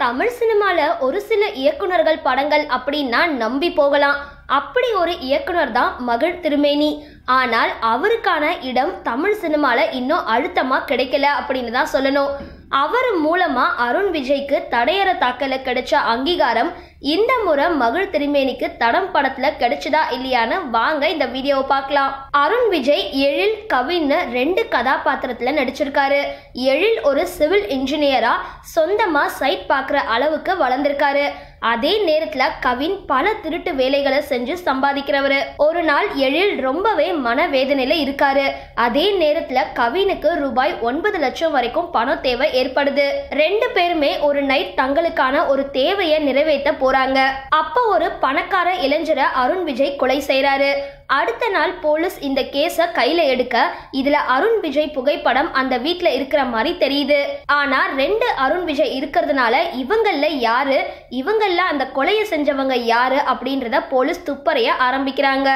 தமிழ் சினிமால ஒரு சில இயக்குனர்கள் படங்கள் அப்படின்னா நம்பி போகலாம். அப்படி ஒரு இயக்குனர் தான் மகிழ் திருமேனி. ஆனால் அவருக்கான இடம் தமிழ் சினிமால இன்னும் அழுத்தமா கிடைக்கல அப்படின்னு தான் சொல்லணும். அவர் மூலமா அருண் விஜய்க்கு தடையற தாக்கல கிடைச்ச அங்கீகாரம் இந்த முறை மகிழ் திருமேனிக்கு தடம் படத்துல கிடைச்சதா இல்லையான்னு வாங்க இந்த வீடியோவை பார்க்கலாம். அருண் விஜய் எழில் கவின்னு 2 கதாபாத்திரத்துல நடிச்சிருக்காரு. எழில் ஒரு சிவில் இன்ஜினியரா சொந்தமா சைட் பார்க்குற அளவுக்கு வளர்ந்திருக்காரு. அதே நேரத்துல கவின் பல திருட்டு வேலைகளை செஞ்சு சம்பாதிக்கிறவரு. ஒரு நாள் எழில் ரொம்பவே மனவேதனையில இருக்காரு. அதே நேரத்துல கவினுக்கு ரூபாய் 9 லட்சம் வரைக்கும் பணம் தேவை ஏற்படுது. 2 பேருமே ஒரு நைட் தங்களுக்கான ஒரு தேவையை நிறைவேற்ற போறாங்க. அப்ப ஒரு பணக்கார இளைஞரை அருண் விஜய் கொலை செய்யறாரு. அடுத்த நாள் போலீஸ் இந்த கேஸ கையில எடுக்க இதுல அருண் விஜய் புகைப்படம் அந்த வீட்டுல இருக்கிற மாதிரி தெரியுது. ஆனா 2 அருண் விஜய் இருக்கிறதுனால இவங்கள்ல யாரு, இவங்கள்ல அந்த கொலையை செஞ்சவங்க யாரு அப்படின்றத போலீஸ் துப்பறைய ஆரம்பிக்கிறாங்க.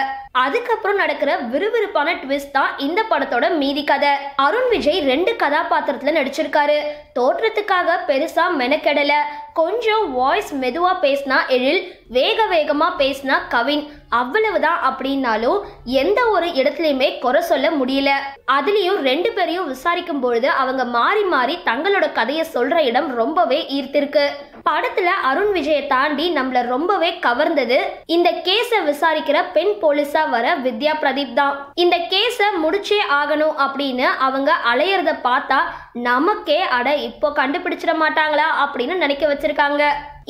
அதுக்கப்புறம் நடக்கிற விறுவிறுப்பான ட்விஸ்ட் தான் இந்த படத்தோட மீதி கதை. அருண் விஜய் 2 கதாபாத்திரத்துல நடிச்சிருக்காரு. தோற்றத்துக்காக பெருசா மெனக்கெடல. கொஞ்சம் வாய்ஸ் மெதுவா பேசினா எழில், வேக வேகமா பேசினா கவின், அவ்வளவுதான். அப்படின்னாலும் எந்த ஒரு இடத்துலயுமே குறை சொல்ல முடியல. அதுலயும் 2 பேரையும் விசாரிக்கும் பொழுது அவங்க மாறி மாறி தங்களோட கதையை சொல்ற இடம் ரொம்பவே ஈர்த்திருக்கு. படத்துல அருண் விஜயை தாண்டி நம்மள ரொம்பவே கவர்ந்தது இந்த கேஸ விசாரிக்கிற பெண் போலீஸா வர வித்யா பிரதீப் தான். இந்த கேஸ முடிச்சே ஆகணும் அப்படின்னு அவங்க அலையறத பார்த்தா நமக்கே அட இப்போ கண்டுபிடிச்சிட மாட்டாங்களா அப்படின்னு நினைக்க வச்சிருக்காங்க.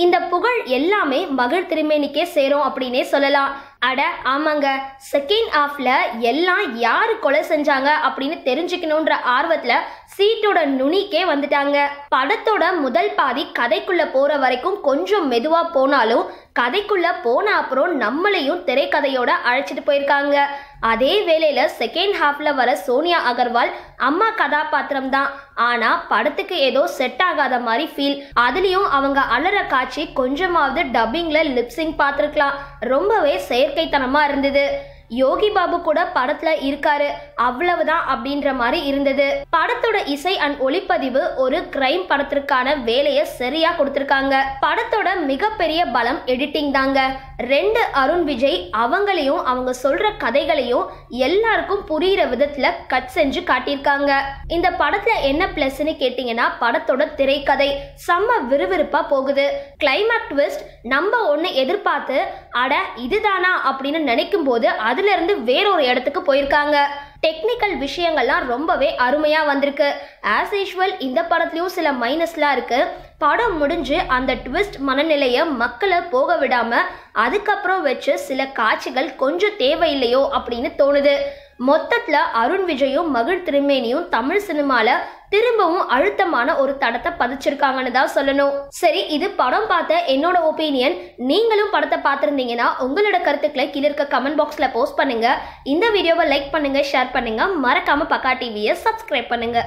இந்த புகழ் எல்லாமே மகிழ் திருமேனிக்கே சேரும் அப்படின்னே சொல்லலாம். அட ஆமாங்க, செகண்ட் ஹாஃப்ல எல்லாம் யாரு கொலை செஞ்சாங்க அப்படின்னு தெரிஞ்சுக்கணும்ன்ற ஆர்வத்துல சீட்டோட நுனிக்கே வந்துட்டாங்க. படத்தோட முதல் பாதி கதைக்குள்ள போற வரைக்கும் கொஞ்சம் மெதுவா போனாலும் கதைக்குள்ள போன அப்புறம் நம்மளையும் திரைக்கதையோட அழைச்சிட்டு போயிருக்காங்க. அதே வேளையில செகண்ட் ஹாஃப்ல வர சோனியா அகர்வால் அம்மா கதாபாத்திரம் தான். ஆனா படத்துக்கு ஏதோ செட் ஆகாத மாதிரி ஃபீல். அதுலயும் அவங்க அலற காட்சி கொஞ்சமாவது டப்பிங்ல லிப்சிங் பார்த்திருக்கலாம். ரொம்பவே செயற்கைத்தனமா இருந்தது. யோகி பாபு கூட படத்துல இருக்காரு, அவ்வளவுதான் அப்படின்ற மாதிரி இருந்தது. படத்தோட இசை அண்ட் ஒளிப்பதிவு ஒரு கிரைம் படத்திற்கான வேலையை சரியா கொடுத்திருக்காங்க. படத்தோட மிகப்பெரிய பலம் எடிட்டிங் தாங்க. 2 அருண் விஜய் அவங்களையும் அவங்க சொல்ற கதைகளையும் எல்லாருக்கும் புரியுற விதத்துல கட் செஞ்சு காட்டியிருக்காங்க. இந்த படத்துல என்ன பிளஸ்ன்னு கேட்டீங்கன்னா படத்தோட திரைக்கதை செம்ம விறுவிறுப்பா போகுது. கிளைமேக்ஸ் ட்விஸ்ட் நம்ம ஒன்னு எதிர்பார்த்து அட இதுதானா அப்படின்னு நினைக்கும் போது அதுல இருந்து வேறொரு இடத்துக்கு போயிருக்காங்க. டெக்னிக்கல் விஷயங்கள்லாம் ரொம்பவே அருமையா வந்திருக்கு. ஆஸ் யூஷுவல் இந்த படத்துலயும் சில மைனஸ்லாம் இருக்கு. படம் முடிஞ்சு அந்த ட்விஸ்ட் மனநிலையை மக்களை போக விடாம அதுக்கப்புறம் வச்சு சில காட்சிகள் கொஞ்சம் தேவையில்லையோ அப்படின்னு தோணுது. மொத்தத்துல அருண் விஜயும் மகிழ் திருமேனியும் தமிழ் சினிமால திரும்பவும் அழுத்தமான ஒரு தடத்தை பதிச்சிருக்காங்கன்னு தான் சொல்லணும். சரி, இது படம் பார்த்த என்னோட ஒப்பீனியன். நீங்களும் படத்தை பார்த்திருந்தீங்கன்னா உங்களோட கருத்துக்களை கீழே இருக்க கமெண்ட் பாக்ஸ்ல போஸ்ட் பண்ணுங்க. இந்த வீடியோவை லைக் பண்ணுங்க, ஷேர் பண்ணுங்க, மறக்காம பக்கா டிவியை சப்ஸ்கிரைப் பண்ணுங்க.